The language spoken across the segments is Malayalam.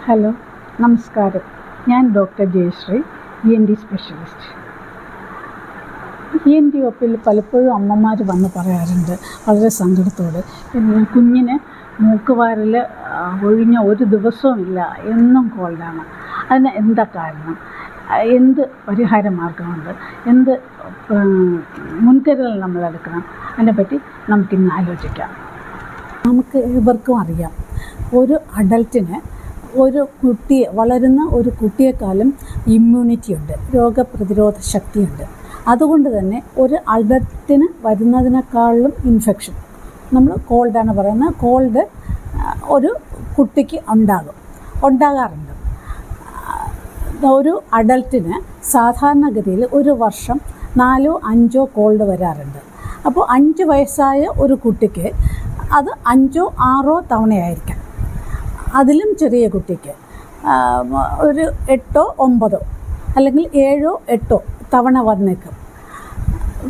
ഹലോ, നമസ്കാരം. ഞാൻ doctor Jayashree, ENT specialist. ENT ഒപ്പിൽ പലപ്പോഴും അമ്മമാർ വന്ന് പറയാറുണ്ട് വളരെ സങ്കടത്തോടെ, കുഞ്ഞിന് മൂക്കുവാരൽ ഒഴിഞ്ഞ ഒരു ദിവസവുമില്ല, എന്നും കോൾഡാണ്. അതിന് എന്താ കാരണം, എന്ത് പരിഹാര മാർഗമുണ്ട്, എന്ത് മുൻകരുതൽ നമ്മളെടുക്കണം, അതിനെപ്പറ്റി നമുക്കിന്ന് ആലോചിക്കാം. നമുക്ക് ഏവർക്കും അറിയാം, ഒരു അഡൽറ്റിന് വളരുന്ന ഒരു കുട്ടിയെക്കാളും ഇമ്മ്യൂണിറ്റി ഉണ്ട്, രോഗപ്രതിരോധ ശക്തിയുണ്ട്. അതുകൊണ്ട് തന്നെ ഒരു അഡൽറ്റിന് വരുന്നതിനേക്കാളും ഇൻഫെക്ഷൻ, നമ്മൾ കോൾഡാണ് പറയുന്നത്, കോൾഡ് ഒരു കുട്ടിക്ക് ഉണ്ടാകാറുണ്ട്. ഒരു അഡൽറ്റിന് സാധാരണഗതിയിൽ ഒരു വർഷം 4-5 കോൾഡ് വരാറുണ്ട്. അപ്പോൾ 5 വയസ്സായ ഒരു കുട്ടിക്ക് അത് 5-6 തവണയായിരിക്കാം. അതിലും ചെറിയ കുട്ടിക്ക് ഒരു 8-9 അല്ലെങ്കിൽ 7-8 തവണ വന്നേക്കും.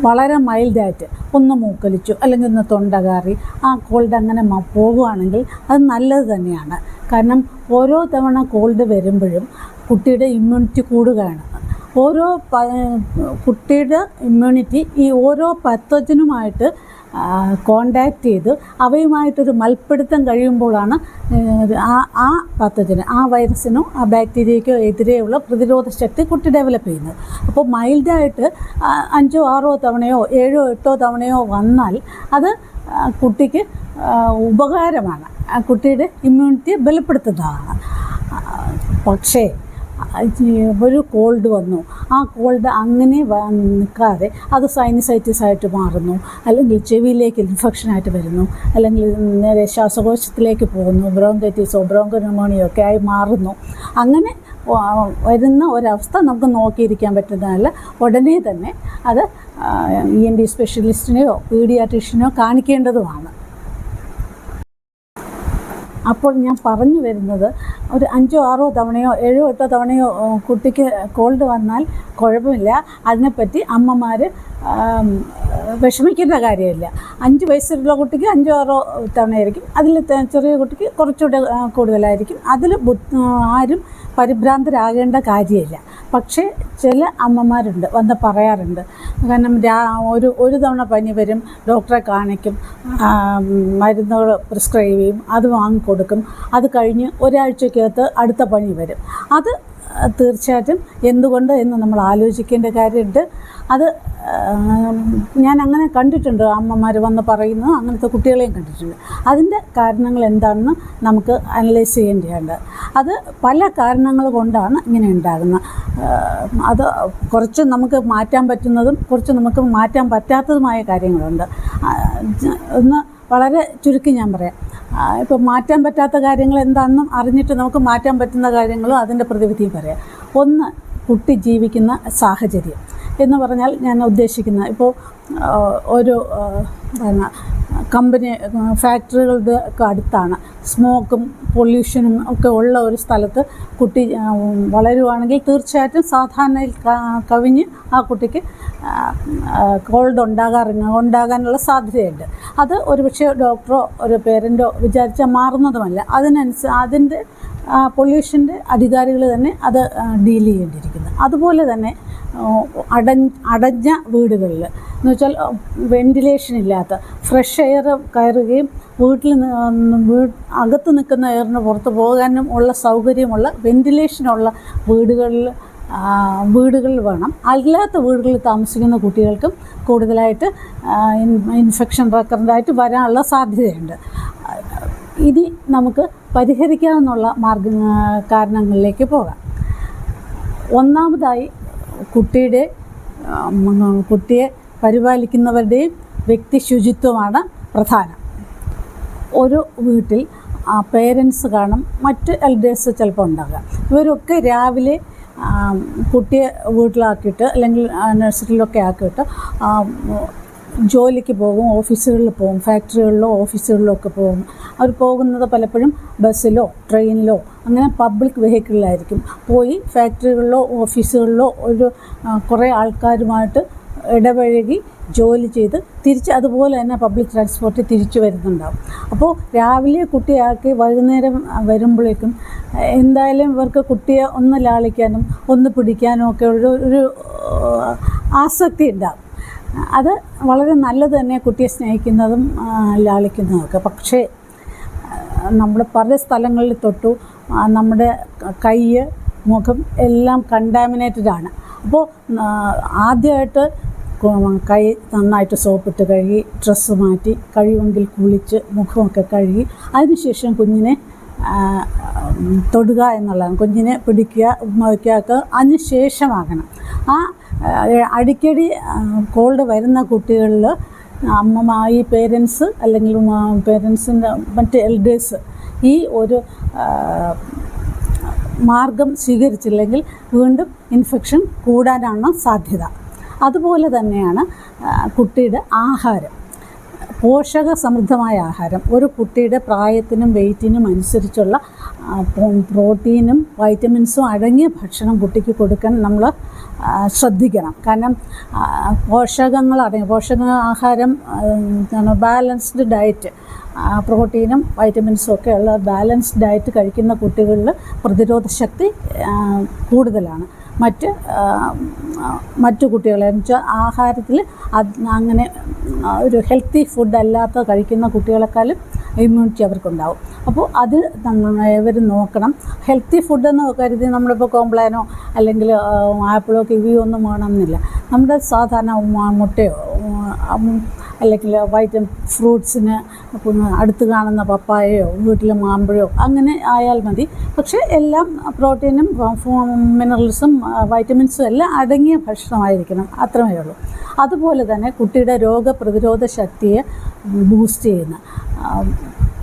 വളരെ മൈൽഡായിട്ട് ഒന്ന് മൂക്കൊലിച്ചു അല്ലെങ്കിൽ ഒന്ന് തൊണ്ട കാറി ആ കോൾഡ് അങ്ങനെ പോകുകയാണെങ്കിൽ അത് നല്ലത് തന്നെയാണ്. കാരണം ഓരോ തവണ കോൾഡ് വരുമ്പോഴും കുട്ടിയുടെ ഇമ്മ്യൂണിറ്റി കൂടുകയാണ്. കുട്ടിയുടെ ഇമ്മ്യൂണിറ്റി ഈ ഓരോ പത്തോജനുമായിട്ട് കോണ്ടാക്ട് ചെയ്ത് അവയുമായിട്ടൊരു മൽപ്പിടുത്തം കഴിയുമ്പോഴാണ് ആ പത്തോജന്, ആ വൈറസിനോ ആ ബാക്ടീരിയയ്ക്കോ എതിരെയുള്ള പ്രതിരോധ ശക്തി കുട്ടി ഡെവലപ്പ് ചെയ്യുന്നത്. അപ്പോൾ മൈൽഡായിട്ട് 5-6 തവണയോ 7-8 തവണയോ വന്നാൽ അത് കുട്ടിക്ക് ഉപകാരമാണ്, കുട്ടിയുടെ ഇമ്മ്യൂണിറ്റി ബലപ്പെടുത്തുന്നതാണ്. പക്ഷേ ഒരു കോൾഡ് വന്നു, ആ കോൾഡ് അങ്ങനെ നിൽക്കാതെ അത് സൈനസൈറ്റിസായിട്ട് മാറുന്നു, അല്ലെങ്കിൽ ചെവിയിലേക്ക് ഇൻഫെക്ഷനായിട്ട് വരുന്നു, അല്ലെങ്കിൽ നേരെ ശ്വാസകോശത്തിലേക്ക് പോകുന്നു, ബ്രോങ്കൈറ്റിസോ ബ്രോങ്കോന്യൂമോണിയോ ഒക്കെ ആയി മാറുന്നു. അങ്ങനെ വരുന്ന ഒരവസ്ഥ നമുക്ക് നോക്കിയിരിക്കാൻ പറ്റുന്നതല്ല. ഉടനെ തന്നെ അത് ENT സ്പെഷ്യലിസ്റ്റിനെയോ പീഡിയാട്രീഷ്യനെയോ കാണിക്കേണ്ടതുമാണ്. അപ്പോൾ ഞാൻ പറഞ്ഞു വരുന്നത്, ഒരു 5-6 തവണയോ 7-8 തവണയോ കുട്ടിക്ക് കോൾഡ് വന്നാൽ കുഴപ്പമില്ല. അതിനെപ്പറ്റി അമ്മമാർ വിഷമിക്കേണ്ട കാര്യമില്ല. 5 വയസ്സുള്ള കുട്ടിക്ക് 5-6 തവണയായിരിക്കും, അതിൽ ചെറിയ കുട്ടിക്ക് കുറച്ചുകൂടെ കൂടുതലായിരിക്കും. അതിൽ ആരും പരിഭ്രാന്തരാകേണ്ട കാര്യമില്ല. പക്ഷേ ചില അമ്മമാരുണ്ട് വന്ന് പറയാറുണ്ട്, കാരണം ഒരു തവണ പനി വരും, ഡോക്ടറെ കാണിക്കും, മരുന്നുകൾ പ്രിസ്ക്രൈബ് ചെയ്യും, അത് വാങ്ങിക്കൊടുക്കും, അത് കഴിഞ്ഞ് ഒരാഴ്ചക്കകത്ത് അടുത്ത പനി വരും. അത് തീർച്ചയായിട്ടും എന്തുകൊണ്ട് എന്ന് നമ്മൾ ആലോചിക്കേണ്ട കാര്യമുണ്ട്. അത് ഞാൻ അങ്ങനെ കണ്ടിട്ടുണ്ട്, അമ്മമാർ വന്ന് പറയുന്നത്, അങ്ങനത്തെ കുട്ടികളെയും കണ്ടിട്ടുണ്ട്. അതിൻ്റെ കാരണങ്ങൾ എന്താണെന്ന് നമുക്ക് അനലൈസ് ചെയ്യേണ്ടതുണ്ട്. അത് പല കാരണങ്ങൾ കൊണ്ടാണ് ഇങ്ങനെ ഉണ്ടാകുന്നത്. അത് കുറച്ച് നമുക്ക് മാറ്റാൻ പറ്റുന്നതും കുറച്ച് നമുക്ക് മാറ്റാൻ പറ്റാത്തതുമായ കാര്യങ്ങളുണ്ട്. ഒന്ന് വളരെ ചുരുക്കി ഞാൻ പറയാം. ഇപ്പോൾ മാറ്റാൻ പറ്റാത്ത കാര്യങ്ങൾ എന്താണെന്നും അറിഞ്ഞിട്ട് നമുക്ക് മാറ്റാൻ പറ്റുന്ന കാര്യങ്ങളും അതിൻ്റെ പ്രതിവിധിയും പറയാം. ഒന്ന്, കുട്ടി ജീവിക്കുന്ന സാഹചര്യം എന്ന് പറഞ്ഞാൽ ഞാൻ ഉദ്ദേശിക്കുന്നത്, ഇപ്പോൾ ഒരു കമ്പനി ഫാക്ടറികളുടെ ഒക്കെ അടുത്താണ്, സ്മോക്കും പൊല്യൂഷനും ഒക്കെ ഉള്ള ഒരു സ്ഥലത്ത് കുട്ടി വളരുവാണെങ്കിൽ തീർച്ചയായിട്ടും സാധാരണയിൽ കവിഞ്ഞ് ആ കുട്ടിക്ക് കോൾഡ് ഉണ്ടാകാനുള്ള സാധ്യതയുണ്ട്. അത് ഒരുപക്ഷെ ഡോക്ടറോ ഒരു പേരൻറ്റോ വിചാരിച്ചാൽ മാറുന്നതുമല്ല. അതിൻ്റെ പൊല്യൂഷൻ്റെ അധികാരികൾ തന്നെ അത് ഡീൽ ചെയ്യേണ്ടിയിരിക്കുന്നു. അതുപോലെ തന്നെ അടഞ്ഞ വീടുകളിൽ എന്ന് വെച്ചാൽ വെൻറ്റിലേഷൻ ഇല്ലാത്ത, ഫ്രഷ് എയർ കയറുകയും അകത്ത് നിൽക്കുന്ന എയറിന് പുറത്ത് പോകാനും ഉള്ള സൗകര്യമുള്ള വെൻറ്റിലേഷനുള്ള വീടുകളിൽ വേണം. അല്ലാത്ത വീടുകളിൽ താമസിക്കുന്ന കുട്ടികൾക്കും കൂടുതലായിട്ട് ഇൻഫെക്ഷൻ റെക്കറൻ്റായിട്ട് വരാനുള്ള സാധ്യതയുണ്ട്. ഇനി നമുക്ക് പരിഹരിക്കാവുന്ന കാരണങ്ങളിലേക്ക് പോകാം. ഒന്നാമതായി, കുട്ടിയെ പരിപാലിക്കുന്നവരുടെയും വ്യക്തി ശുചിത്വമാണ് പ്രധാനം. ഒരു വീട്ടിൽ പേരൻസ് കാണും, മറ്റ് എൽഡേഴ്സ് ചിലപ്പോൾ ഉണ്ടാകാം. ഇവരൊക്കെ രാവിലെ കുട്ടിയെ വീട്ടിലാക്കിയിട്ട് അല്ലെങ്കിൽ നഴ്സറിയിലൊക്കെ ആക്കിയിട്ട് ജോലിക്ക് പോകും, ഓഫീസുകളിൽ പോകും, ഫാക്ടറികളിലോ ഓഫീസുകളിലോ ഒക്കെ പോകും. അവർ പോകുന്നത് പലപ്പോഴും ബസ്സിലോ ട്രെയിനിലോ അങ്ങനെ പബ്ലിക് വെഹിക്കിളിലായിരിക്കും. പോയി ഫാക്ടറികളിലോ ഓഫീസുകളിലോ കുറേ ആൾക്കാരുമായിട്ട് ഇടപഴകി ജോലി ചെയ്ത് തിരിച്ച് അതുപോലെ തന്നെ പബ്ലിക് ട്രാൻസ്പോർട്ടിൽ തിരിച്ചു വരുന്നുണ്ടാവും. അപ്പോൾ രാവിലെ കുട്ടിയാക്കി വൈകുന്നേരം വരുമ്പോഴേക്കും എന്തായാലും ഇവർക്ക് കുട്ടിയെ ഒന്ന് ലാളിക്കാനും ഒന്ന് പിടിക്കാനും ഒക്കെ ഒരു ആസക്തി ഉണ്ടാകും. അത് വളരെ നല്ലത് തന്നെ, കുട്ടിയെ സ്നേഹിക്കുന്നതും ലാളിക്കുന്നതുമൊക്കെ. പക്ഷേ നമ്മൾ പല സ്ഥലങ്ങളിൽ തൊട്ടു നമ്മുടെ കൈ, മുഖം എല്ലാം കണ്ടാമിനേറ്റഡ് ആണ്. അപ്പോൾ ആദ്യമായിട്ട് കൈ നന്നായിട്ട് സോപ്പിട്ട് കഴുകി, ഡ്രസ്സ് മാറ്റി, കഴിയുമെങ്കിൽ കുളിച്ച് മുഖമൊക്കെ കഴുകി അതിനുശേഷം കുഞ്ഞിനെ തൊടുക എന്നുള്ളതാണ്. കുഞ്ഞിനെ പിടിക്കുക, ഉമ്മ വയ്ക്കുക അതിന് ശേഷമാകണം. അടിക്കടി കോൾഡ് വരുന്ന കുട്ടികളിൽ ഈ പേരൻസ് അല്ലെങ്കിൽ പേരൻസിൻ്റെ മറ്റ് എൽഡേഴ്സ് ഈ ഒരു മാർഗം സ്വീകരിച്ചില്ലെങ്കിൽ വീണ്ടും ഇൻഫെക്ഷൻ കൂടാനാണ് സാധ്യത. അതുപോലെ തന്നെയാണ് കുട്ടിയുടെ ആഹാരം. പോഷകസമൃദ്ധമായ ആഹാരം ഒരു കുട്ടിയുടെ പ്രായത്തിനും വെയ്റ്റിനും അനുസരിച്ചുള്ള പ്രോട്ടീനും വൈറ്റമിൻസും അടങ്ങിയ ഭക്ഷണം കുട്ടിക്ക് കൊടുക്കാൻ നമ്മൾ ശ്രദ്ധിക്കണം. കാരണം പോഷകാഹാരം ബാലൻസ്ഡ് ഡയറ്റ്, പ്രോട്ടീനും വൈറ്റമിൻസും ഒക്കെ ഉള്ള ബാലൻസ്ഡ് ഡയറ്റ് കഴിക്കുന്ന കുട്ടികളിൽ പ്രതിരോധ ശക്തി കൂടുതലാണ്. മറ്റു കുട്ടികളെ വെച്ചാൽ ആഹാരത്തിൽ അങ്ങനെ ഒരു ഹെൽത്തി ഫുഡ് അല്ലാത്ത കഴിക്കുന്ന കുട്ടികളെക്കാളും ഇമ്മ്യൂണിറ്റി അവർക്കുണ്ടാവും. അപ്പോൾ അത് ഇവർ നോക്കണം. ഹെൽത്തി ഫുഡെന്ന് കരുതി നമ്മളിപ്പോൾ കോംപ്ലാനോ അല്ലെങ്കിൽ ആപ്പിളോ കിവിയോ ഒന്നും വേണമെന്നില്ല. നമ്മുടെ സാധാരണ മുട്ടയോ അല്ലെങ്കിൽ ഫ്രൂട്ട്സിന് അടുത്ത് കാണുന്ന പപ്പായയോ വീട്ടിൽ മാമ്പഴോ അങ്ങനെ ആയാൽ മതി. പക്ഷേ എല്ലാം പ്രോട്ടീനും മിനറൽസും വൈറ്റമിൻസും എല്ലാം അടങ്ങിയ ഭക്ഷണമായിരിക്കണം, അത്രമേ ഉള്ളൂ. അതുപോലെ തന്നെ കുട്ടിയുടെ രോഗപ്രതിരോധ ശക്തിയെ ബൂസ്റ്റ് ചെയ്യുന്ന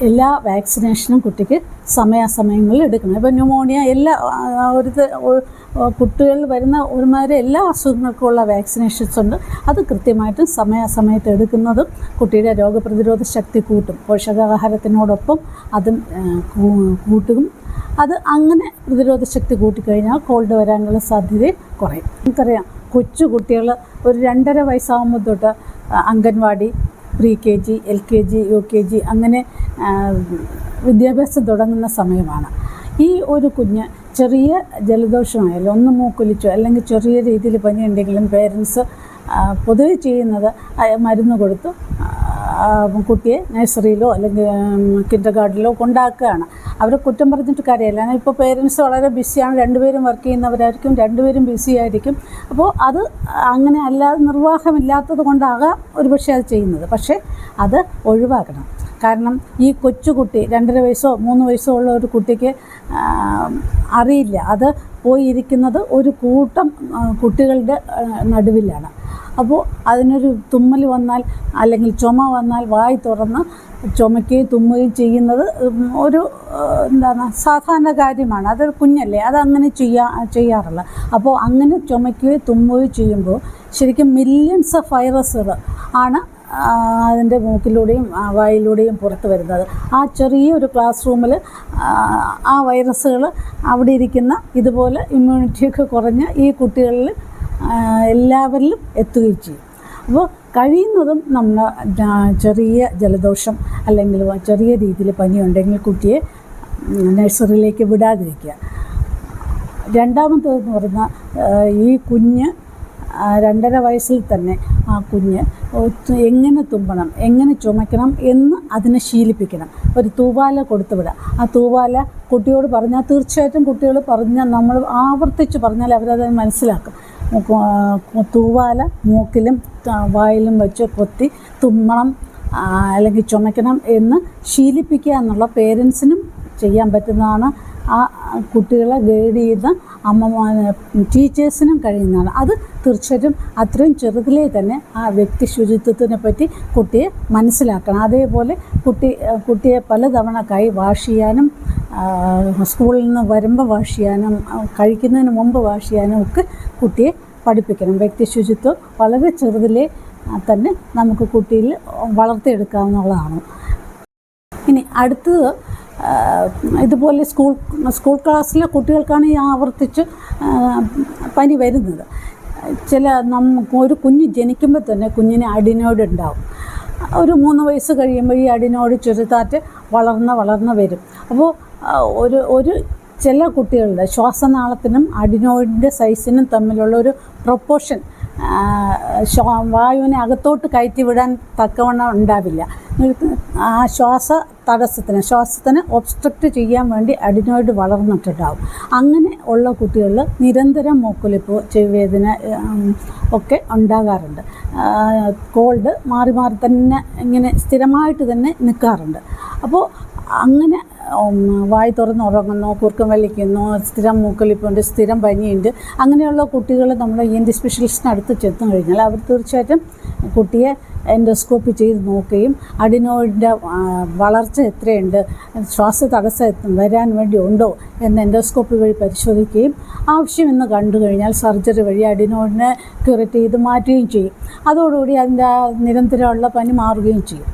എല്ലാ വാക്സിനേഷനും കുട്ടിക്ക് സമയാസമയങ്ങളിൽ എടുക്കണം. ഇപ്പോൾ ന്യൂമോണിയ കുട്ടികളിൽ വരുന്ന ഒരുമാതിരി എല്ലാ അസുഖങ്ങൾക്കുമുള്ള വാക്സിനേഷൻസ് ഉണ്ട്. അത് കൃത്യമായിട്ട് സമയാസമയത്ത് എടുക്കുന്നതും കുട്ടിയുടെ രോഗപ്രതിരോധ ശക്തി കൂട്ടും. പോഷകാഹാരത്തിനോടൊപ്പം അതും കൂട്ടും. അത് അങ്ങനെ പ്രതിരോധ ശക്തി കൂട്ടിക്കഴിഞ്ഞാൽ കോൾഡ് വരാനുള്ള സാധ്യത കുറയും. നമുക്കറിയാം, കൊച്ചു കുട്ടികൾ ഒരു 2.5 വയസ്സാകുമ്പോൾ തൊട്ട് anganwadi, pre KG, LKG, UKG അങ്ങനെ വിദ്യാഭ്യാസം തുടങ്ങുന്ന സമയമാണ്. ഈ ഒരു കുഞ്ഞ് ചെറിയ ജലദോഷമായാലും ഒന്ന് മൂക്കൊലിച്ചോ അല്ലെങ്കിൽ ചെറിയ രീതിയിൽ പനി ഉണ്ടെങ്കിലും പേരൻസ് പൊതുവെ ചെയ്യുന്നത് മരുന്ന് കൊടുത്ത് കുട്ടിയെ നഴ്സറിയിലോ അല്ലെങ്കിൽ കിൻഡർ ഗാർഡനിലോ കൊണ്ടാക്കുകയാണ്. അവരെ കുറ്റം പറഞ്ഞിട്ട് കാര്യമില്ല. ഇപ്പോൾ പേരൻസ് വളരെ ബിസിയാണ്, രണ്ടുപേരും വർക്ക് ചെയ്യുന്നവരായിരിക്കും, രണ്ടുപേരും ബിസി ആയിരിക്കും. അപ്പോൾ അത് അങ്ങനെ അല്ലാതെ നിർവാഹമില്ലാത്തത് കൊണ്ടാകാം ഒരുപക്ഷെ അത് ചെയ്യുന്നത്. പക്ഷേ അത് ഒഴിവാക്കണം. കാരണം ഈ കൊച്ചുകുട്ടി 2.5 വയസ്സോ 3 വയസ്സോ ഉള്ള ഒരു കുട്ടിക്ക് അറിയില്ല. അത് പോയിരിക്കുന്നത് ഒരു കൂട്ടം കുട്ടികളുടെ നടുവിലാണ്. അപ്പോൾ അതിനൊരു തുമ്മൽ വന്നാൽ അല്ലെങ്കിൽ ചുമ വന്നാൽ വായി തുറന്ന് ചുമയ്ക്കുകയും തുമ്മുകയും ചെയ്യുന്നത് ഒരു സാധാരണ കാര്യമാണ്. അതൊരു കുഞ്ഞല്ലേ, അതങ്ങനെ ചെയ്യാറില്ല. അപ്പോൾ അങ്ങനെ ചുമയ്ക്കുകയും തുമ്മുകയും ചെയ്യുമ്പോൾ ശരിക്കും മില്യൺസ് ഓഫ് വൈറസുകൾ ആണ് അതിൻ്റെ മൂക്കിലൂടെയും വായിലൂടെയും പുറത്ത് വരുന്നത്. ആ ചെറിയൊരു ക്ലാസ് റൂമിൽ ആ വൈറസുകൾ അവിടെ ഇരിക്കുന്ന ഇതുപോലെ ഇമ്മ്യൂണിറ്റിയൊക്കെ കുറഞ്ഞ ഈ കുട്ടികളിൽ എല്ലാവരിലും എത്തുകയും ചെയ്യും. അപ്പോൾ കഴിയുന്നതും നമ്മൾ ചെറിയ ജലദോഷം അല്ലെങ്കിൽ ചെറിയ രീതിയിൽ പനിയുണ്ടെങ്കിൽ കുട്ടിയെ നഴ്സറിയിലേക്ക് വിടാതിരിക്കുക. രണ്ടാമത്തേതെന്ന് പറഞ്ഞാൽ ഈ കുഞ്ഞ് 2.5 വയസ്സിൽ തന്നെ ആ കുഞ്ഞ് എങ്ങനെ തുമ്പണം, എങ്ങനെ ചുമയ്ക്കണം എന്ന് അതിനെ ശീലിപ്പിക്കണം. ഒരു തൂവാല കൊടുത്തു വിടുക. ആ തൂവാല കുട്ടിയോട് പറഞ്ഞാൽ തീർച്ചയായിട്ടും കുട്ടികൾ പറഞ്ഞാൽ നമ്മൾ ആവർത്തിച്ച് പറഞ്ഞാൽ അവരത് മനസ്സിലാക്കും. തൂവാല മൂക്കിലും വായിലും വെച്ച് കൊത്തി തുമ്മണം അല്ലെങ്കിൽ ചുമയ്ക്കണം എന്ന് ശീലിപ്പിക്കുക എന്നുള്ള പേരൻസിനും ചെയ്യാൻ പറ്റുന്നതാണ്. ആ കുട്ടികളെ ഗൈഡ് ചെയ്യുന്ന ടീച്ചേഴ്സിനും കഴിയുന്നതാണ്. അത് തീർച്ചയായിട്ടും അത്രയും ചെറുതിലേ തന്നെ ആ വ്യക്തി ശുചിത്വത്തിനെ പറ്റി കുട്ടിയെ മനസ്സിലാക്കണം. അതേപോലെ കുട്ടിയെ പലതവണ കൈ വാഷ് ചെയ്യാനും സ്കൂളിൽ നിന്ന് വരുമ്പോൾ വാഷ് ചെയ്യാനും കഴിക്കുന്നതിന് മുമ്പ് വാഷ് ചെയ്യാനും ഒക്കെ കുട്ടിയെ പഠിപ്പിക്കണം. വ്യക്തി ശുചിത്വം വളരെ ചെറുതിലേ തന്നെ നമുക്ക് കുട്ടിയിൽ വളർത്തിയെടുക്കാവുന്നതാണ്. ഇനി അടുത്തത് ഇതുപോലെ സ്കൂൾ ക്ലാസ്സിലെ കുട്ടികൾക്കാണ് ഈ ആവർത്തിച്ച് പനി വരുന്നത്. നമുക്ക് ഒരു കുഞ്ഞ് ജനിക്കുമ്പോൾ തന്നെ കുഞ്ഞിന് അഡിനോയിഡ് ഉണ്ടാവും. ഒരു 3 വയസ്സ് കഴിയുമ്പോൾ ഈ അഡിനോയിഡ് ചുരുത്താറ്റ് വളർന്ന് വരും. അപ്പോൾ ഒരു ചില കുട്ടികളുടെ ശ്വാസനാളത്തിനും അഡിനോയിഡിൻ്റെ സൈസിനും തമ്മിലുള്ള ഒരു പ്രൊപ്പോർഷൻ വായുവിനെ അകത്തോട്ട് കയറ്റി വിടാൻ തക്കവണ്ണം ഉണ്ടാവില്ല. ആ ശ്വാസത്തിന് ഒബ്സ്ട്രക്റ്റ് ചെയ്യാൻ വേണ്ടി അഡിനോയിഡ് വളർന്നിട്ടുണ്ടാവും. അങ്ങനെ ഉള്ള കുട്ടികളിൽ നിരന്തരം മൂക്കൊലിപ്പ്, ചെവിവേദന ഒക്കെ ഉണ്ടാകാറുണ്ട്. കോൾഡ് മാറി തന്നെ ഇങ്ങനെ സ്ഥിരമായിട്ട് തന്നെ നിൽക്കാറുണ്ട്. അപ്പോൾ അങ്ങനെ വായി തുറന്ന് ഉറങ്ങുന്നു, കുറുക്കം വലിക്കുന്നു, സ്ഥിരം മൂക്കൊലിപ്പുണ്ട്, സ്ഥിരം പനിയുണ്ട്, അങ്ങനെയുള്ള കുട്ടികൾ നമ്മൾ ENT സ്പെഷ്യലിസ്റ്റിന് അടുത്ത് ചെന്നു കഴിഞ്ഞാൽ അവർ തീർച്ചയായിട്ടും കുട്ടിയെ എൻഡോസ്കോപ്പി ചെയ്ത് നോക്കുകയും അഡിനോയിഡിൻ്റെ വളർച്ച എത്രയുണ്ട്, ശ്വാസതടസ്സം വരാൻ വേണ്ടി ഉണ്ടോ എന്ന് എൻഡോസ്കോപ്പി വഴി പരിശോധിക്കുകയും ആവശ്യമെന്ന് കണ്ടു കഴിഞ്ഞാൽ സർജറി വഴി അഡിനോയിഡിനെ ക്യൂറേറ്റ് ചെയ്ത് മാറ്റുകയും ചെയ്യും. അതോടുകൂടി അതിൻ്റെ നിരന്തരമുള്ള പനി മാറുകയും ചെയ്യും.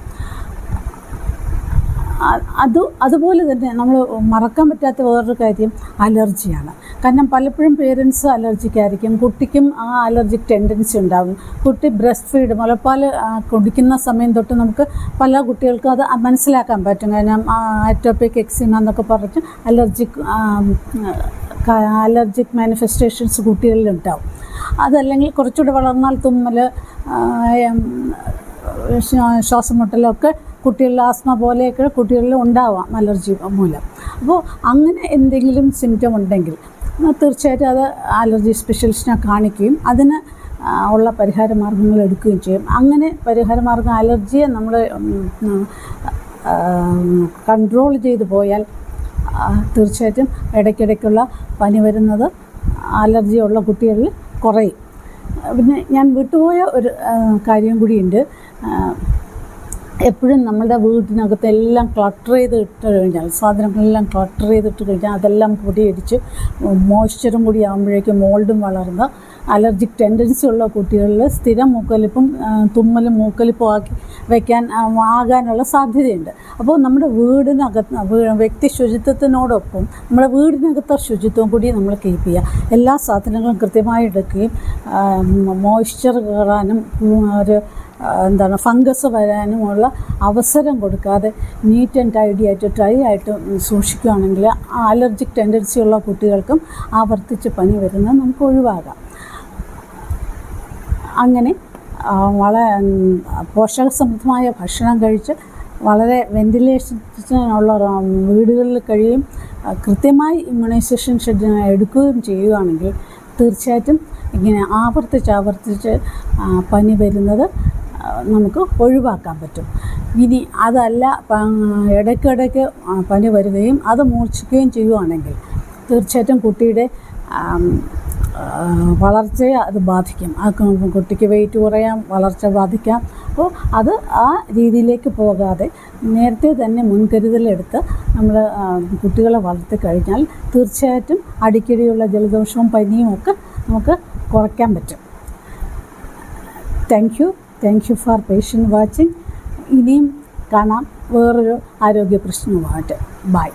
അതുപോലെ തന്നെ നമ്മൾ മറക്കാൻ പറ്റാത്ത വേറൊരു കാര്യം അലർജിയാണ്. കാരണം പലപ്പോഴും പേരൻസ് അലർജിക്കായിരിക്കും, കുട്ടിക്കും ആ അലർജിക് ടെൻഡൻസി ഉണ്ടാകും. കുട്ടി ബ്രസ്റ്റ് ഫീഡ് മുലപ്പാൽ കുടിക്കുന്ന സമയം തൊട്ട് നമുക്ക് പല കുട്ടികൾക്കും അത് മനസ്സിലാക്കാൻ പറ്റും. കാരണം അറ്റോപിക് എക്സിമ എന്നൊക്കെ പറഞ്ഞ് അലർജിക് മാനിഫെസ്റ്റേഷൻസ് കുട്ടികളിലുണ്ടാവും. അതല്ലെങ്കിൽ കുറച്ചുകൂടി വളർന്നാൽ തുമ്മൽ, ശ്വാസം മുട്ടലൊക്കെ കുട്ടികളിൽ, ആസ്മ പോലെയൊക്കെ കുട്ടികളിൽ ഉണ്ടാവാം അലർജി മൂലം. അപ്പോൾ അങ്ങനെ എന്തെങ്കിലും സിംറ്റം ഉണ്ടെങ്കിൽ തീർച്ചയായിട്ടും അത് അലർജി സ്പെഷ്യലിസ്റ്റിനെ കാണിക്കുകയും അതിന് ഉള്ള പരിഹാര മാർഗ്ഗങ്ങൾ എടുക്കുകയും ചെയ്യും. അങ്ങനെ പരിഹാര മാർഗ്ഗം അലർജിയെ നമ്മൾ കൺട്രോൾ ചെയ്തു പോയാൽ തീർച്ചയായിട്ടും ഇടയ്ക്കിടയ്ക്കുള്ള പനി വരുന്നത് അലർജിയുള്ള കുട്ടികളിൽ കുറയും. പിന്നെ ഞാൻ വിട്ടുപോയ ഒരു കാര്യം കൂടിയുണ്ട്. എപ്പോഴും നമ്മുടെ വീട്ടിനകത്ത് എല്ലാം ക്ലട്ടർ ചെയ്ത് ഇട്ട് കഴിഞ്ഞാൽ, സാധനങ്ങളെല്ലാം ക്ലട്ടർ ചെയ്തിട്ട് കഴിഞ്ഞാൽ അതെല്ലാം പൊടിയടിച്ച് മോയ്സ്ചറും കൂടി ആകുമ്പോഴേക്കും മോൾഡും വളർന്ന് അലർജിക് ടെൻഡൻസി ഉള്ള കുട്ടികളിൽ സ്ഥിരം മൂക്കൊലിപ്പും തുമ്മലും മൂക്കൊലിപ്പും ആകാനുള്ള സാധ്യതയുണ്ട്. അപ്പോൾ നമ്മുടെ വ്യക്തി ശുചിത്വത്തിനോടൊപ്പം നമ്മുടെ വീടിനകത്തെ ശുചിത്വം കൂടി നമ്മൾ കീപ്പ് ചെയ്യുക. എല്ലാ സാധനങ്ങളും കൃത്യമായി എടുക്കുകയും മോയ്സ്ചർ കയറാനും ഫംഗസ് വരാനുമുള്ള അവസരം കൊടുക്കാതെ നീറ്റ് ആൻഡ് ടൈഡി ആയിട്ട് ഡ്രൈ ആയിട്ട് സൂക്ഷിക്കുകയാണെങ്കിൽ അലർജിക് ടെൻഡൻസി ഉള്ള കുട്ടികൾക്കും ആവർത്തിച്ച് പനി വരുന്നത് നമുക്ക് ഒഴിവാകാം. അങ്ങനെ വളരെ പോഷകസമൃദ്ധമായ ഭക്ഷണം കഴിച്ച് വളരെ വെന്റിലേഷനുള്ള വീടുകളിൽ കഴിയുകയും കൃത്യമായി ഇമ്മ്യൂണൈസേഷൻ ഷെഡ്യൂൾ എടുക്കുകയും ചെയ്യുകയാണെങ്കിൽ തീർച്ചയായിട്ടും ഇങ്ങനെ ആവർത്തിച്ച് പനി വരുന്നത് നമുക്ക് ഒഴിവാക്കാൻ പറ്റും. ഇനി അതല്ല, ഇടയ്ക്കിടയ്ക്ക് പനി വരികയും അത് മൂർച്ഛിക്കുകയും ചെയ്യുകയാണെങ്കിൽ തീർച്ചയായിട്ടും കുട്ടിയുടെ വളർച്ചയെ അത് ബാധിക്കും. കുട്ടിക്ക് വെയിറ്റ് കുറയാം, വളർച്ച ബാധിക്കാം. അപ്പോൾ അത് ആ രീതിയിലേക്ക് പോകാതെ നേരത്തെ തന്നെ മുൻകരുതലെടുത്ത് നമ്മൾ കുട്ടികളെ വളർത്തി കഴിഞ്ഞാൽ തീർച്ചയായിട്ടും അടിക്കടിയുള്ള ജലദോഷവും പനിയും ഒക്കെ നമുക്ക് കുറയ്ക്കാൻ പറ്റും. Thank you for patient watching. ഇനിയും കാണാം വേറൊരു ആരോഗ്യ പ്രശ്നവുമായിട്ട്. ബൈ.